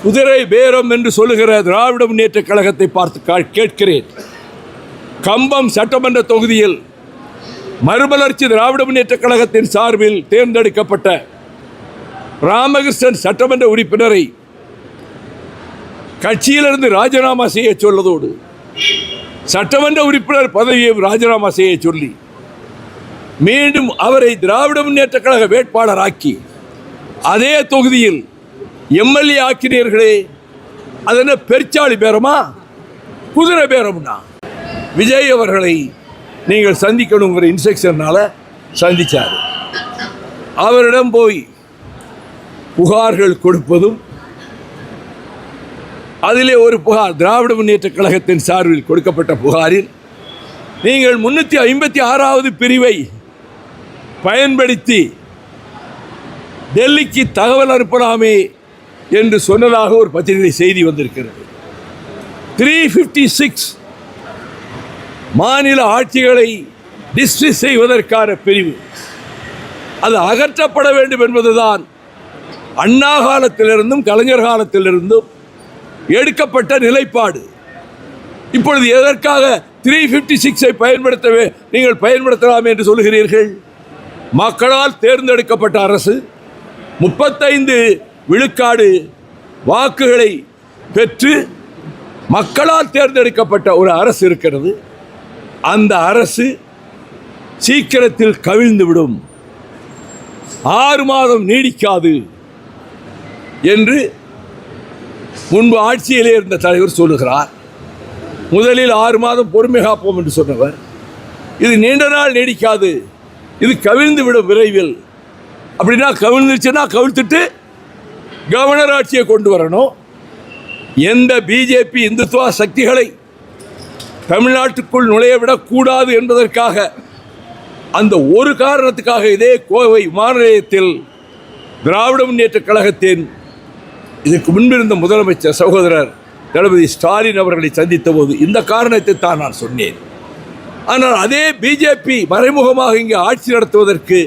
குதிரை பேரம் என்று சொல்லுகிற திராவிட முன்னேற்ற கழகத்தை பார்த்து கேட்கிறேன். கம்பம் சட்டமன்ற தொகுதியில் மறுமலர்ச்சி திராவிட முன்னேற்ற கழகத்தின் சார்பில் தேர்ந்தெடுக்கப்பட்ட ராமகிருஷ்ணன் சட்டமன்ற உறுப்பினரை கட்சியிலிருந்து ராஜினாமா செய்ய சொல்வதோடு சட்டமன்ற உறுப்பினர் பதவியை ராஜினாமா செய்ய சொல்லி மீண்டும் அவரை திராவிட முன்னேற்ற கழக வேட்பாளராக்கி அதே தொகுதியில் எம்எல்ஏ ஆக்கினீர்களே, அதென்ன பெருச்சாளி பேரமா குதிரை பேரம்னா? விஜய் அவர்களை நீங்கள் சந்திக்கணுங்கிற இன்ஸ்ட்ரக்ஷனால சந்திச்சார். அவரிடம் போய் புகார்கள் கொடுப்பதும், அதிலே ஒரு புகார் திராவிட முன்னேற்ற கழகத்தின் சார்பில் கொடுக்கப்பட்ட புகாரில் நீங்கள் 356வது பிரிவை பயன்படுத்தி டெல்லிக்கு தகவல் அனுப்பலாமே என்று சொன்னதாக ஒரு பத்திரிகை செய்தி வந்திருக்கிறது. 356 மாநில ஆட்சிகளை டிஸ்ட்ரிக்ட் செய்வதற்கான பிரிவு, அது அகற்றப்பட வேண்டும் என்பதுதான் அண்ணா காலத்திலிருந்தும் கலைஞர் காலத்திலிருந்தும் எடுக்கப்பட்ட நிலைப்பாடு. இப்பொழுது எதற்காக 356 நீங்கள் பயன்படுத்தலாம் என்று சொல்கிறீர்கள்? மக்களால் தேர்ந்தெடுக்கப்பட்ட அரசு 35 விழுக்காடு வாக்குகளை பெற்று மக்களால் தேர்ந்தெடுக்கப்பட்ட ஒரு அரசு இருக்கிறது. அந்த அரசு சீக்கிரத்தில் கவிழ்ந்துவிடும், 6 மாதம் நீடிக்காது என்று முன்பு ஆட்சியிலே இருந்த தலைவர் சொல்லுகிறார். முதலில் 6 மாதம் பொறுமை காப்போம் என்று சொன்னவர், இது நீண்ட நாள் நீடிக்காது, இது கவிழ்ந்து விடும் விரைவில். அப்படின்னா கவிழ்ந்துச்சுன்னா கவிழ்த்துட்டு கவர்னர் ஆட்சியை கொண்டு வரணும். எந்த பிஜேபி இந்துத்துவ சக்திகளை தமிழ்நாட்டுக்குள் நுழையவிடக்கூடாது என்பதற்காக, அந்த ஒரு காரணத்துக்காக இதே கோவை விமான நிலையத்தில் திராவிட முன்னேற்ற கழகத்தின் இதற்கு முன்பிருந்த முதலமைச்சர் சகோதரர் தளபதி ஸ்டாலின் அவர்களை சந்தித்த போது இந்த காரணத்தை தான் நான் சொன்னேன். ஆனால் அதே பிஜேபி மறைமுகமாக இங்கே ஆட்சி நடத்துவதற்கு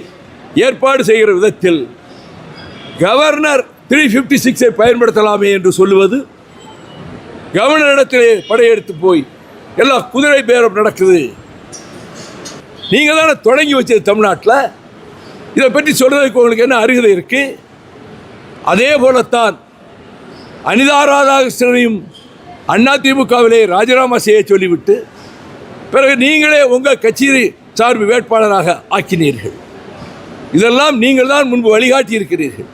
ஏற்பாடு செய்கிற விதத்தில் கவர்னர் 356 பயன்படுத்தலாமே என்று சொல்லுவது, கவர்னரிடத்திலே படையெடுத்து போய் எல்லாம் குதிரை பேரம் நடக்குது. நீங்கள் தானே தொடங்கி வச்சது தமிழ்நாட்டில், இதை பற்றி சொல்றதுக்கு உங்களுக்கு என்ன அருகதை இருக்கு? அதே போலத்தான் அனிதா ராதாகிருஷ்ணனையும் அதிமுகவிலே ராஜினாமா செய்ய சொல்லிவிட்டு பிறகு நீங்களே உங்கள் கட்சியை சார்பு வேட்பாளராக ஆக்கினீர்கள். இதெல்லாம் நீங்கள் தான் முன்பு வழிகாட்டி இருக்கிறீர்கள்.